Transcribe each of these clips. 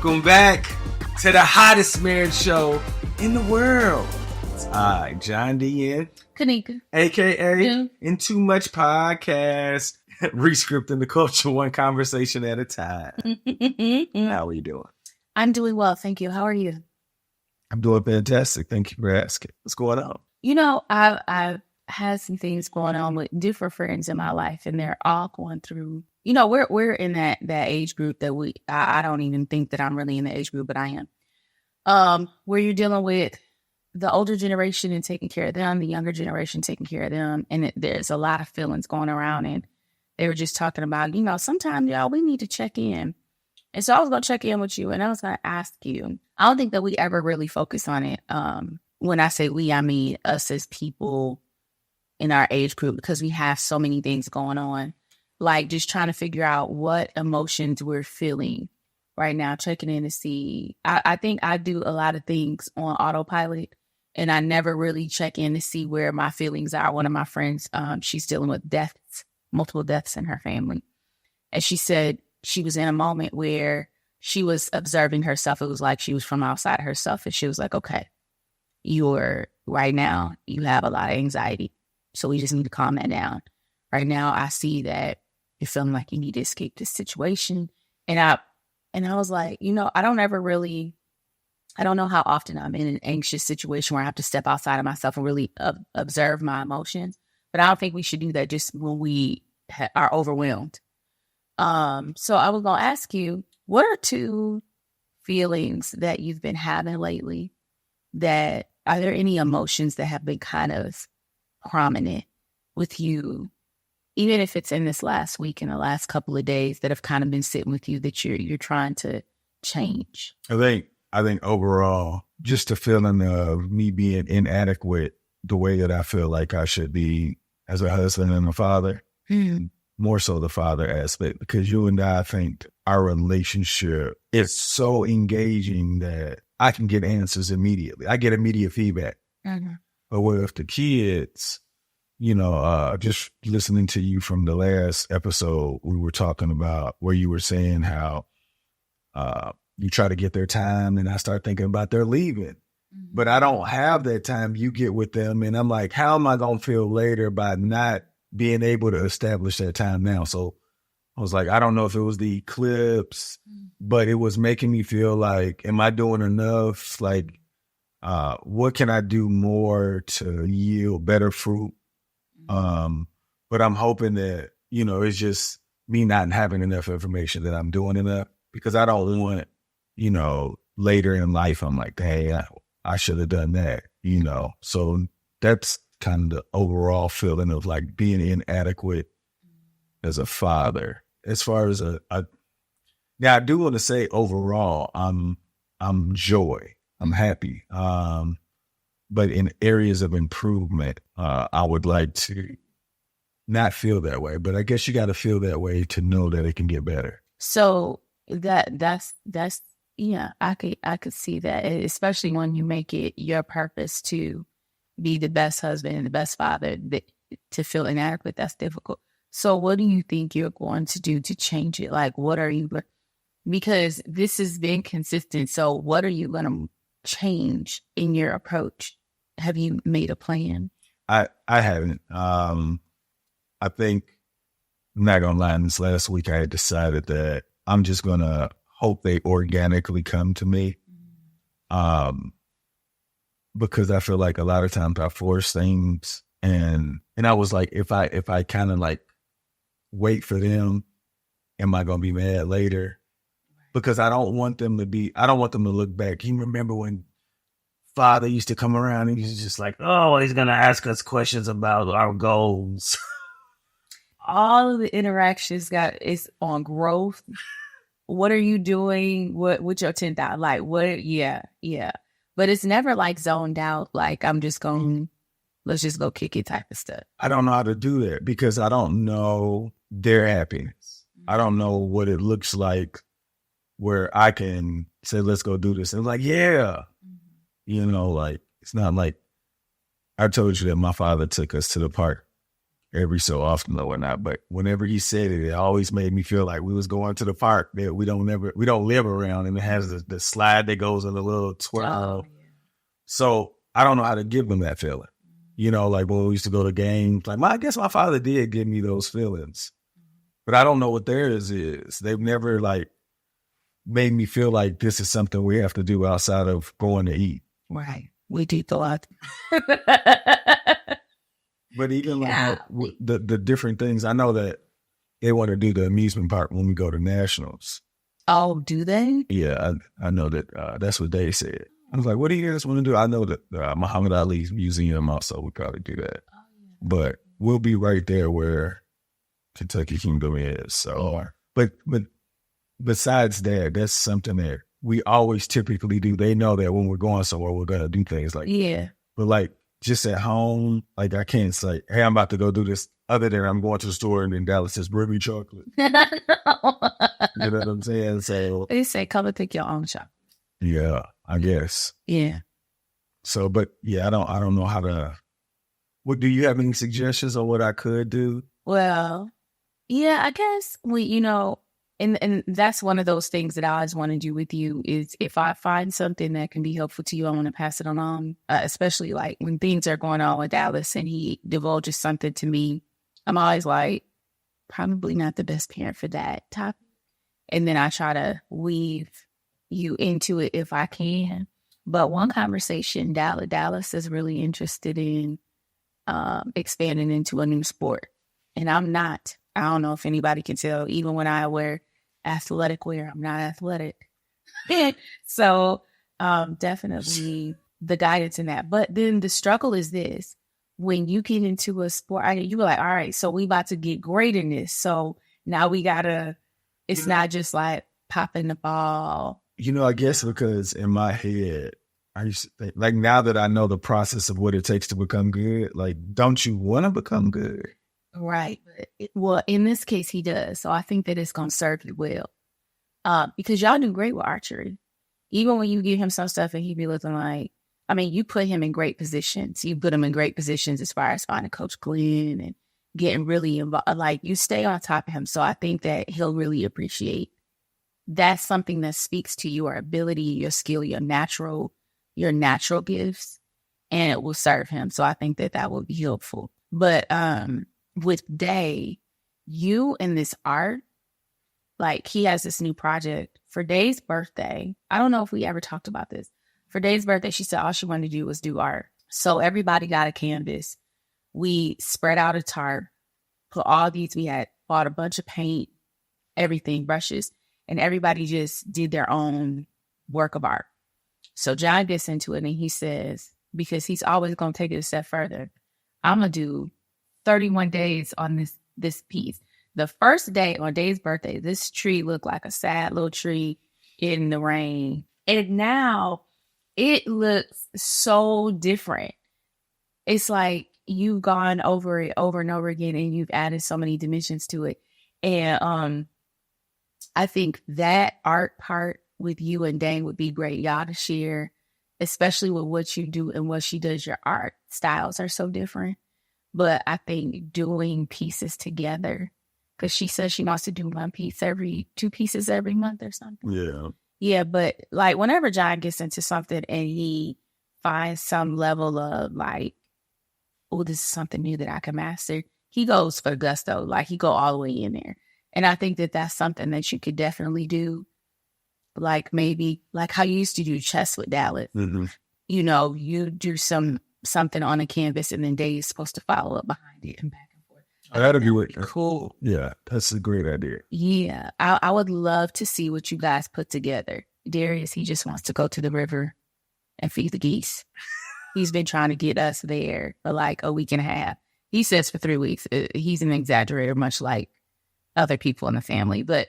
Welcome back to the hottest marriage show in the world. It's I, John D. Kanika, a.k.a. In Too Much Podcast, Rescripting the culture one conversation at a time. How are you doing? I'm doing well, thank you. How are you? I'm doing fantastic. Thank you for asking. What's going on? You know, I've had some things going on with different friends in my life, and they're all going through. You know, we're in that age group that I don't even think that I'm really in the age group, but I am. Where you're dealing with the older generation and taking care of them, the younger generation taking care of them, and there's a lot of feelings going around. And they were just talking about, you know, sometimes y'all we need to check in. And so I was going to check in with you, and I was going to ask you. I don't think that we ever really focus on it. When I say we, I mean us as people in our age group, because we have so many things going on. Like just trying to figure out what emotions we're feeling right now, checking in to see. I think I do a lot of things on autopilot, and I never really check in to see where my feelings are. One of my friends, she's dealing with deaths, multiple deaths in her family. And she said she was in a moment where she was observing herself. It was like she was from outside herself. And she was like, okay, right now, you have a lot of anxiety. So we just need to calm that down. Right now, I see that you're feeling like you need to escape this situation. And I was like, you know, I don't know how often I'm in an anxious situation where I have to step outside of myself and really observe my emotions. But I don't think we should do that just when we are overwhelmed. So I was going to ask you, what are two feelings that you've been having lately? Are there any emotions that have been kind of prominent with you, even if it's in this last week and the last couple of days, that have kind of been sitting with you that you're trying to change? I think overall, just the feeling of me being inadequate the way that I feel like I should be as a husband and a father, more so the father aspect, because you and I think our relationship is so engaging that I can get answers immediately. I get immediate feedback. Mm-hmm. But with the kids, you know, just listening to you from the last episode, we were talking about where you were saying how you try to get their time, and I start thinking about their leaving. Mm-hmm. But I don't have that time you get with them. And I'm like, how am I going to feel later by not being able to establish that time now? So I was like, I don't know if it was the eclipse, but it was making me feel like, am I doing enough? Like, what can I do more to yield better fruit? But I'm hoping that, you know, it's just me not having enough information that I'm doing enough, because I don't want, you know, later in life, I'm like, hey, I should have done that, you know? So that's kind of the overall feeling of like being inadequate as a father. As far as now I do want to say overall, I'm joy. I'm happy. But in areas of improvement, I would like to not feel that way. But I guess you got to feel that way to know that it can get better. So that's yeah, I could see that, especially when you make it your purpose to be the best husband and the best father. To feel inadequate, that's difficult. So what do you think you're going to do to change it? Like, what are you? Because this has been consistent. So what are you going to change in your approach? Have you made a plan? I haven't. I think, I'm not gonna lie, this last week I had decided that I'm just gonna hope they organically come to me. Because I feel like a lot of times I force things, and I was like, if I kind of like wait for them, am I gonna be mad later? Because I don't want them to look back. You remember when Father used to come around and he's just like, oh, he's going to ask us questions about our goals. All of the interactions is on growth. What are you doing? What's your 10th? Like, what? Yeah. But it's never like zoned out. Like, I'm just going, let's just go kick it type of stuff. I don't know how to do that because I don't know their happiness. I don't know what it looks like where I can say, let's go do this. And like, yeah. You know, like, it's not like I told you that my father took us to the park every so often or whatnot. But whenever he said it, it always made me feel like we was going to the park that we don't live around, and it has the slide that goes in a little twirl. So I don't know how to give them that feeling. You know, like when we used to go to games, like I guess my father did give me those feelings, but I don't know what theirs is. They've never like made me feel like this is something we have to do outside of going to eat. Right. We do a lot. But even like the different things, I know that they want to do the amusement park when we go to nationals. Oh, do they? Yeah, I know that that's what they said. I was like, what do you guys want to do? I know that Muhammad Ali's museum also would probably do that. Oh, yeah. But we'll be right there where Kentucky Kingdom is. So, but besides that, that's something that we always typically do. They know that when we're going somewhere, we're going to do things like that. But like just at home, like I can't say, hey, I'm about to go do this. Other than I'm going to the store and then Dallas says, bring me chocolate. You know what I'm saying? So they say, come and pick your own chocolate. Yeah, I guess. Yeah. So, but yeah, I don't know how to. What do you have any suggestions on what I could do? Well, yeah, I guess and that's one of those things that I always want to do with you is if I find something that can be helpful to you, I want to pass it on. Especially like when things are going on with Dallas and he divulges something to me, I'm always like, probably not the best parent for that topic. And then I try to weave you into it if I can. But one conversation, Dallas is really interested in expanding into a new sport. And I'm not. I don't know if anybody can tell, even when I wear athletic wear, I'm not athletic. So definitely the guidance in that. But then the struggle is this. When you get into a sport, you were like, all right, so we about to get great in this. So now we gotta, it's not just like popping the ball. I guess because in my head, I used to think, like now that I know the process of what it takes to become good, like, don't you want to become good? Right. Well, in this case, he does. So I think that it's going to serve you well. Because y'all do great with archery. Even when you give him some stuff and he be looking like, you put him in great positions. You put him in great positions as far as finding Coach Glenn and getting really involved. Like you stay on top of him. So I think that he'll really appreciate. That's something that speaks to your ability, your skill, your natural gifts, and it will serve him. So I think that will be helpful. But with Day, you and this art, like he has this new project for Day's birthday. I don't know if we ever talked about this. For Day's birthday, she said all she wanted to do was do art. So everybody got a canvas. We spread out a tarp, put we had bought a bunch of paint, everything, brushes, and everybody just did their own work of art. So John gets into it and he says, because he's always going to take it a step further, I'm going to do 31 days on this piece. The first day on Day's birthday, this tree looked like a sad little tree in the rain. And now it looks so different. It's like you've gone over it over and over again and you've added so many dimensions to it. And I think that art part with you and Dane would be great, y'all to share, especially with what you do and what she does. Your art styles are so different. But I think doing pieces together, because she says she wants to do 2 pieces every month or something. Yeah. Yeah, but like whenever John gets into something and he finds some level of like, oh, this is something new that I can master, he goes for gusto. Like he go all the way in there. And I think that that's something that you could definitely do. Like maybe like how you used to do chess with Dallas. Mm-hmm. You do something on a canvas and then Day is supposed to follow up behind it and back and forth. That'd be cool. Yeah, that's a great idea. Yeah, I would love to see what you guys put together. Darius, he just wants to go to the river and feed the geese. He's been trying to get us there for like a week and a half. He says for 3 weeks. He's an exaggerator, much like other people in the family. But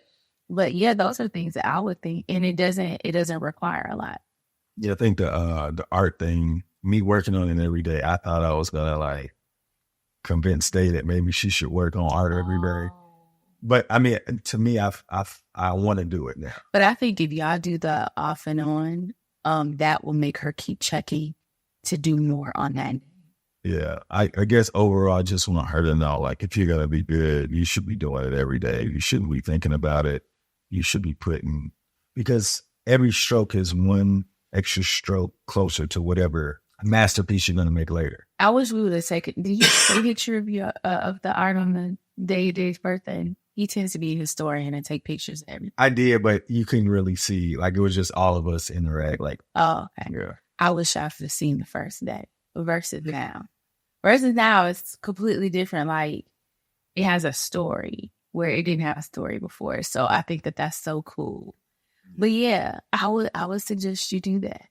yeah, those are things that I would think, and it doesn't require a lot. Yeah, I think the art thing, me working on it every day, I thought I was gonna like convince Day that maybe she should work on art every day. But to me, I want to do it now. But I think if y'all do the off and on, that will make her keep checking to do more on that. Yeah. I guess overall, I just want her to know, like, if you're going to be good, you should be doing it every day. You shouldn't be thinking about it. You should be because every stroke is one extra stroke closer to whatever masterpiece you're going to make later. I wish we would have taken. Did you take a picture of the art on the day of Dave's birthday? He tends to be a historian and take pictures of everything. I did, but you couldn't really see. Like, it was just all of us interact. Like, oh, okay. Yeah. I wish I would have seen the first day versus now. Versus now, it's completely different. Like, it has a story where it didn't have a story before. So I think that that's so cool. But yeah, I would suggest you do that.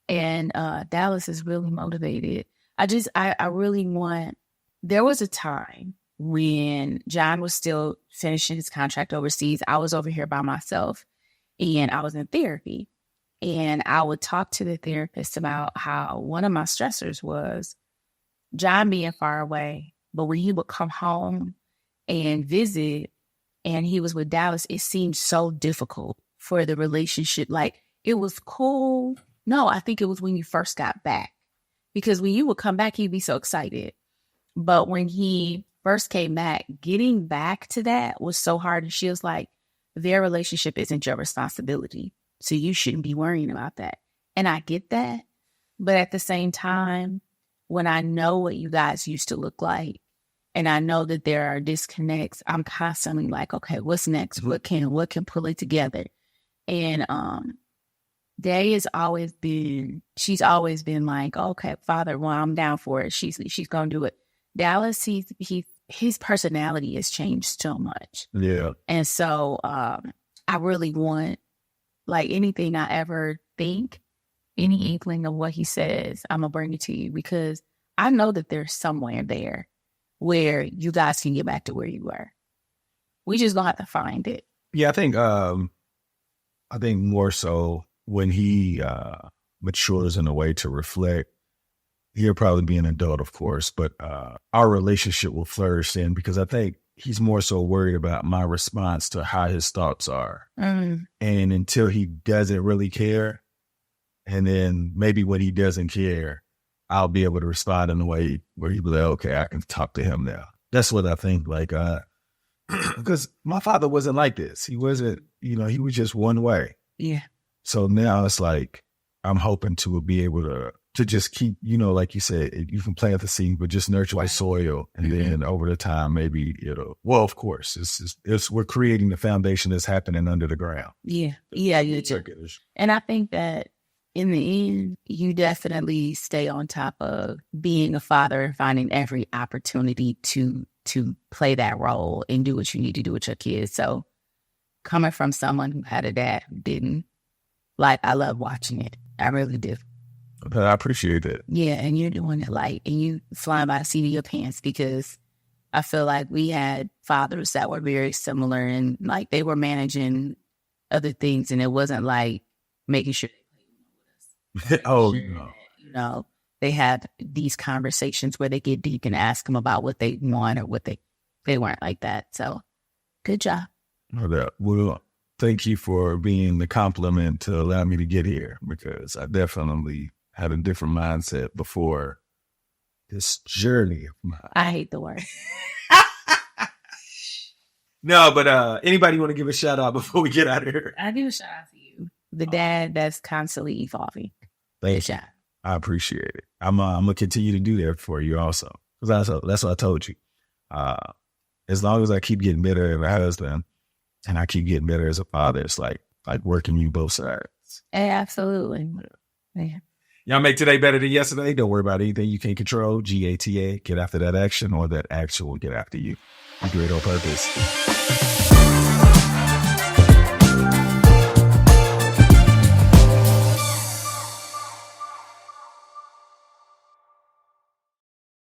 And Dallas is really motivated. I really want. There was a time when John was still finishing his contract overseas. I was over here by myself, and I was in therapy. And I would talk to the therapist about how one of my stressors was John being far away. But when he would come home and visit and he was with Dallas, it seemed so difficult for the relationship. Like, it was cool. No, I think it was when you first got back. Because when you would come back, he'd be so excited. But when he first came back, getting back to that was so hard. And she was like, their relationship isn't your responsibility. So you shouldn't be worrying about that. And I get that. But at the same time, when I know what you guys used to look like, and I know that there are disconnects, I'm constantly like, okay, what's next? What can pull it together? And Day has always been, she's always been like, okay, Father, well, I'm down for it. She's gonna do it. Dallas, his personality has changed so much. Yeah. And so I really want, like, anything I ever think, any inkling of what he says, I'm gonna bring it to you, because I know that there's somewhere there where you guys can get back to where you were. We just gonna have to find it. Yeah, I think more so when he matures in a way to reflect, he'll probably be an adult, of course, but our relationship will flourish then, because I think he's more so worried about my response to how his thoughts are. And until he doesn't really care, and then maybe when he doesn't care, I'll be able to respond in a way where he'll be like, okay, I can talk to him now. That's what I think, like, because my father wasn't like this. He wasn't, he was just one way. Yeah. So now it's like, I'm hoping to be able to just keep, like you said, you can plant the seed, but just nurture like soil. And then over the time, maybe well, of course, we're creating the foundation that's happening under the ground. Yeah. Yeah. You do. And I think that in the end, you definitely stay on top of being a father and finding every opportunity to play that role and do what you need to do with your kids. So coming from someone who had a dad who didn't, like, I love watching it. I really do. But I appreciate that. Yeah, and you're doing it like, and you flying by the seat of your pants, because I feel like we had fathers that were very similar, and like they were managing other things, and it wasn't like making sure they played with us. Oh, no. They had these conversations where they get deep and ask them about what they want or what they weren't like that. So good job. No doubt. Well, thank you for being the compliment to allow me to get here, because I definitely had a different mindset before this journey of mine. I hate the word. No, but anybody want to give a shout out before we get out of here? I give a shout out to you, the dad that's constantly evolving. Thank you. I appreciate it. I'm gonna continue to do that for you also, because that's what I told you. As long as I keep getting better as a husband and I keep getting better as a father, it's like working you both sides. Absolutely. Yeah. Y'all make today better than yesterday. Don't worry about anything you can't control. GATA, get after that action, or that action will get after you. Be great on purpose.